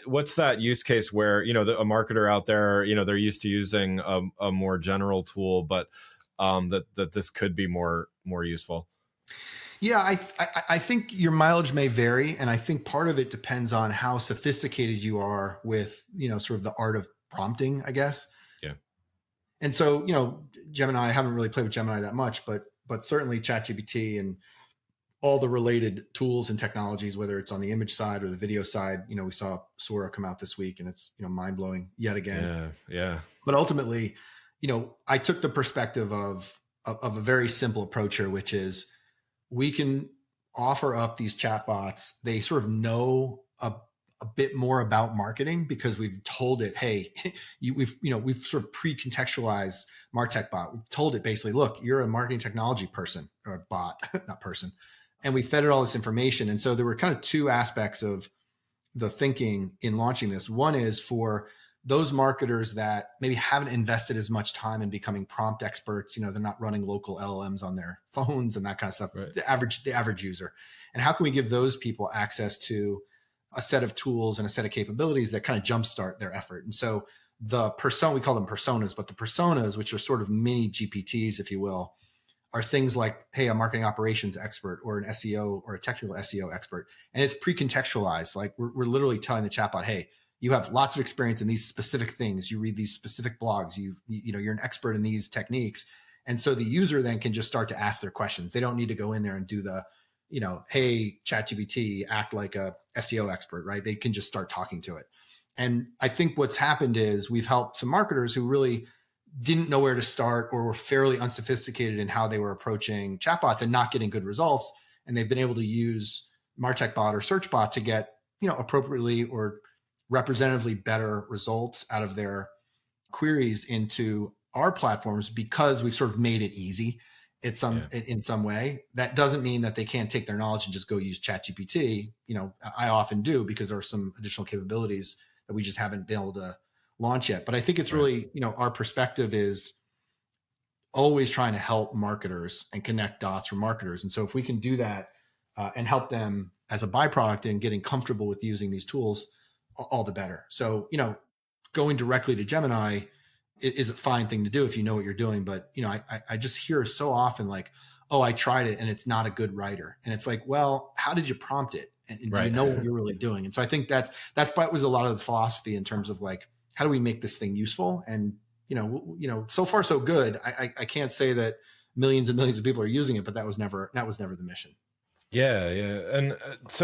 what's that use case where, a marketer out there, they're used to using a more general tool, but that this could be more useful? Yeah, I think your mileage may vary, and I think part of it depends on how sophisticated you are with, sort of the art of prompting, I guess. Yeah. And so, Gemini, I haven't really played with Gemini that much, but certainly ChatGPT and all the related tools and technologies, whether it's on the image side or the video side, we saw Sora come out this week, and it's, mind blowing yet again. Yeah. Yeah. But ultimately, I took the perspective of a very simple approach here, which is we can offer up these chatbots. They sort of know a bit more about marketing because we've told it, hey, we've sort of pre-contextualized MarTech bot. We've told it basically, look, you're a marketing technology person or bot, not person. And we fed it all this information. And so there were kind of two aspects of the thinking in launching this. One is for those marketers that maybe haven't invested as much time in becoming prompt experts. They're not running local LLMs on their phones and that kind of stuff, right. The average user. And how can we give those people access to a set of tools and a set of capabilities that kind of jumpstart their effort? And so the persona, we call them personas, but the personas, which are sort of mini GPTs, if you will, are things like, hey, a marketing operations expert or an SEO or a technical SEO expert. And it's pre-contextualized. Like we're literally telling the chatbot, hey, you have lots of experience in these specific things. You read these specific blogs. You're an expert in these techniques. And so the user then can just start to ask their questions. They don't need to go in there and do the, hey, ChatGPT, act like a SEO expert, right? They can just start talking to it. And I think what's happened is we've helped some marketers who really didn't know where to start or were fairly unsophisticated in how they were approaching chatbots and not getting good results. And they've been able to use MarTech bot or SearchBot to get, appropriately or representatively better results out of their queries into our platforms because we've sort of made it easy in some way. That doesn't mean that they can't take their knowledge and just go use ChatGPT. I often do because there are some additional capabilities that we just haven't been able to launch yet. But I think it's really, our perspective is always trying to help marketers and connect dots for marketers. And so if we can do that and help them as a byproduct in getting comfortable with using these tools, all the better. So, going directly to Gemini is a fine thing to do if you know what you're doing. But, I just hear so often like, oh, I tried it and it's not a good writer. And it's like, well, how did you prompt it? And do you know what you're really doing? And so I think that was a lot of the philosophy in terms of like, how do we make this thing useful? And, so far so good. I can't say that millions and millions of people are using it, but that was never the mission. Yeah. Yeah. And so